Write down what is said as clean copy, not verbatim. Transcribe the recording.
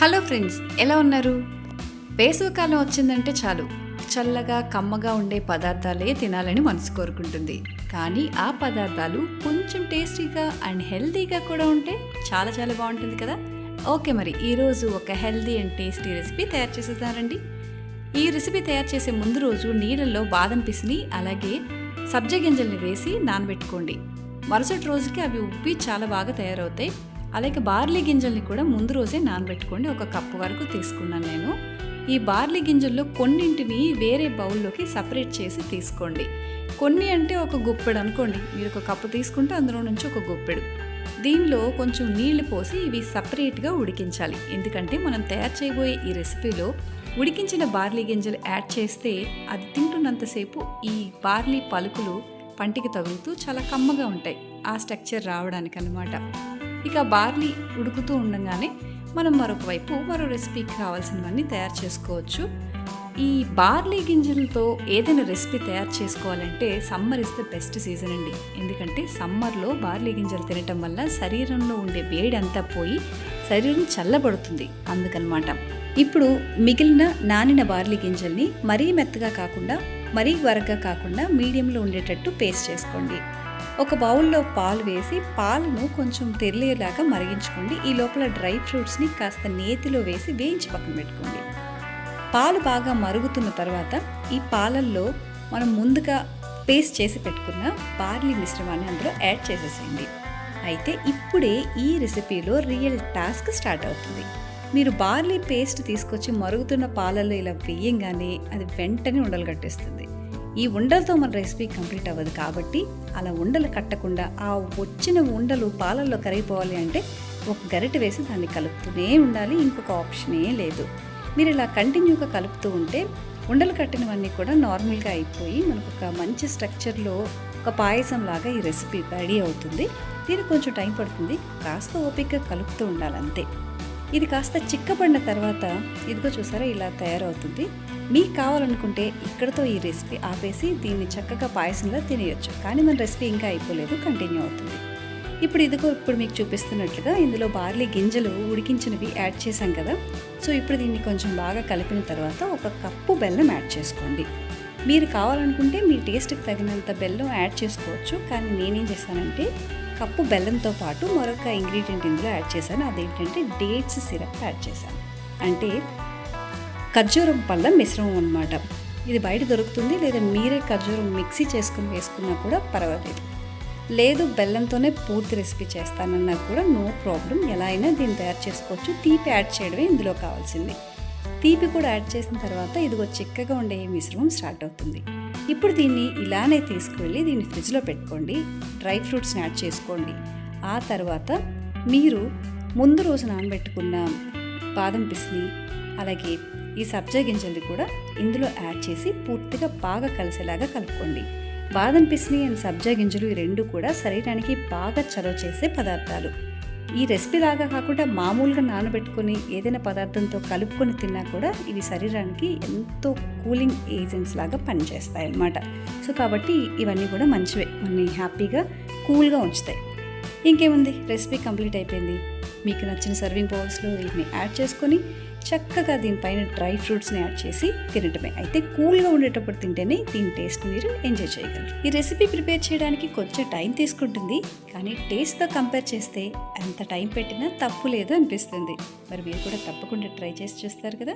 Hello friends, ఎలా ఉన్నారు? వేసవికాలం వచ్చిందంటే చాలు చల్లగా కమ్మగా ఉండే పదార్థాలే తినాలని మనసు కోరుకుంటుంది. కానీ ఆ పదార్థాలు కొంచెం టేస్టీగా అండ్ హెల్తీగా కూడా ఉంటే చాలా చాలా బాగుంటుంది కదా. ఓకే, మరి ఈరోజు ఒక హెల్తీ అండ్ టేస్టీ రెసిపీ తయారు చేసేదారండి. ఈ రెసిపీ తయారు చేసే ముందు రోజు నీళ్ళల్లో బాదం పిసిని అలాగే సబ్జా గింజల్ని వేసి నానబెట్టుకోండి. మరుసటి రోజుకి అవి ఉబ్బి చాలా బాగా తయారవుతాయి. అలాగే బార్లీ గింజల్ని కూడా ముందు రోజే నానబెట్టుకోండి. ఒక కప్పు వరకు తీసుకున్నాను నేను. ఈ బార్లీ గింజల్లో కొన్నింటిని వేరే బౌల్లోకి సపరేట్ చేసి తీసుకోండి. కొన్ని అంటే ఒక గుప్పెడు అనుకోండి. మీరు ఒక కప్పు తీసుకుంటే అందులో నుంచి ఒక గుప్పెడు. దీనిలో కొంచెం నీళ్లు పోసి ఇవి సపరేట్గా ఉడికించాలి. ఎందుకంటే మనం తయారు చేయబోయే ఈ రెసిపీలో ఉడికించిన బార్లీ గింజలు యాడ్ చేస్తే అది తింటున్నంతసేపు ఈ బార్లీ పలుకులు పంటికి తగులుతూ చాలా కమ్మగా ఉంటాయి. ఆ స్ట్రక్చర్ రావడానికి అన్నమాట. ఇక బార్లీ ఉడుకుతూ ఉండగానే మనం మరొక వైపు మరో రెసిపీకి కావాల్సినవన్నీ తయారు చేసుకోవచ్చు. ఈ బార్లీ గింజలతో ఏదైనా రెసిపీ తయారు చేసుకోవాలంటే summer is the best season అండి. ఎందుకంటే సమ్మర్లో బార్లీ గింజలు తినటం వల్ల శరీరంలో ఉండే వేడి అంతా పోయి శరీరం చల్లబడుతుంది. అందుకనమాట. ఇప్పుడు మిగిలిన నానిన బార్లీ గింజల్ని మరీ మెత్తగా కాకుండా మరీ వరగ్గా కాకుండా మీడియంలో ఉండేటట్టు పేస్ట్ చేసుకోండి. ఒక బౌల్లో పాలు వేసి పాలను కొంచెం తెరలేలాగా మరిగించుకోండి. ఈ లోపల డ్రై ఫ్రూట్స్ని కాస్త నేతిలో వేసి వేయించి పక్కన పెట్టుకోండి. పాలు బాగా మరుగుతున్న తర్వాత ఈ పాలల్లో మనం ముందుగా పేస్ట్ చేసి పెట్టుకున్న బార్లీ మిశ్రమాన్ని అందులో యాడ్ చేసేసేయండి. అయితే ఇప్పుడే ఈ రెసిపీలో రియల్ టాస్క్ స్టార్ట్ అవుతుంది. మీరు బార్లీ పేస్ట్ తీసుకొచ్చి మరుగుతున్న పాలల్లో ఇలా వేయంగానే అది వెంటనే ఉండలు కట్టేస్తుంది. ఈ ఉండలతో మన రెసిపీ కంప్లీట్ అవ్వదు. కాబట్టి అలా ఉండలు కట్టకుండా ఆ వచ్చిన ఉండలు పాలల్లో కరిగిపోవాలి అంటే ఒక గరిటె వేసి దాన్ని కలుపుతూనే ఉండాలి. ఇంకొక ఆప్షనే లేదు. మీరు ఇలా కంటిన్యూగా కలుపుతూ ఉంటే ఉండలు కట్టినవన్నీ కూడా నార్మల్గా అయిపోయి మనకు ఒక మంచి స్ట్రక్చర్లో ఒక పాయసం లాగా ఈ రెసిపీ రెడీ అవుతుంది. దీనికి కొంచెం టైం పడుతుంది. కాస్త ఓపికగా కలుపుతూ ఉండాలంతే. ఇది కాస్త చిక్కబడిన తర్వాత ఇదిగో చూసారా ఇలా తయారవుతుంది. మీకు కావాలనుకుంటే ఇక్కడతో ఈ రెసిపీ ఆపేసి దీన్ని చక్కగా పాయసంలా తినేయొచ్చు. కానీ మన రెసిపీ ఇంకా అయిపోలేదు, కంటిన్యూ అవుతుంది. ఇప్పుడు మీకు చూపిస్తున్నట్లుగా ఇందులో బార్లీ గింజలు ఉడికించినవి యాడ్ చేశాం కదా. సో ఇప్పుడు దీన్ని కొంచెం బాగా కలిపిన తర్వాత ఒక కప్పు బెల్లం యాడ్ చేసుకోండి. మీరు కావాలనుకుంటే మీ టేస్ట్కి తగినంత బెల్లం యాడ్ చేసుకోవచ్చు. కానీ నేనేం చేశానంటే కప్పు బెల్లంతో పాటు మరొక ఇంగ్రీడియంట్ ఇందులో యాడ్ చేశాను. అదేంటంటే డేట్స్ సిరప్ యాడ్ చేశాను. అంటే ఖర్జూరం పళ్ళ మిశ్రమం అన్నమాట. ఇది బయట దొరుకుతుంది. లేదా మీరే ఖర్జూరం మిక్సీ చేసుకుని వేసుకున్నా కూడా పర్వాలేదు. లేదు బెల్లంతోనే పూర్తి రెసిపీ చేస్తానన్నా కూడా నో ప్రాబ్లం. ఎలా అయినా దీన్ని తయారు చేసుకోవచ్చు. తీపి యాడ్ చేయడమే ఇందులో కావాల్సింది. తీపి కూడా యాడ్ చేసిన తర్వాత ఇదిగో చిక్కగా ఉండే మిశ్రమం స్టార్ట్ అవుతుంది. ఇప్పుడు దీన్ని ఇలానే తీసుకువెళ్ళి దీన్ని ఫ్రిడ్జ్లో పెట్టుకోండి. డ్రై ఫ్రూట్స్ని యాడ్ చేసుకోండి. ఆ తర్వాత మీరు ముందు రోజు నానబెట్టుకున్న బాదం పిసిని అలాగే ఈ సబ్జా గింజల్ని కూడా ఇందులో యాడ్ చేసి పూర్తిగా బాగా కలిసేలాగా కలుపుకోండి. బాదం పిసిని అండ్ సబ్జా గింజలు ఈ రెండు కూడా శరీరానికి బాగా చలవ చేసే పదార్థాలు. ఈ రెసిపీ లాగా కాకుండా మామూలుగా నానబెట్టుకొని ఏదైనా పదార్థంతో కలుపుకొని తిన్నా కూడా ఇవి శరీరానికి ఎంతో కూలింగ్ ఏజెంట్స్ లాగా పనిచేస్తాయి అన్నమాట. సో కాబట్టి ఇవన్నీ కూడా మంచివే, మనని హ్యాపీగా కూల్గా ఉంచుతాయి. ఇంకేముంది, రెసిపీ కంప్లీట్ అయిపోయింది. మీకు నచ్చిన సర్వింగ్ బౌల్స్లో వీటిని యాడ్ చేసుకొని చక్కగా దీనిపైన డ్రై ఫ్రూట్స్ని యాడ్ చేసి తినటమే. అయితే కూల్గా ఉండేటప్పుడు తింటేనే దీని టేస్ట్ మీరు ఎంజాయ్ చేయగలరు. ఈ రెసిపీ ప్రిపేర్ చేయడానికి కొంచెం టైం తీసుకుంటుంది. కానీ టేస్ట్తో కంపేర్ చేస్తే ఎంత టైం పెట్టినా తప్పు లేదు అనిపిస్తుంది. మరి మీరు కూడా తప్పకుండా ట్రై చేసి చూస్తారు కదా.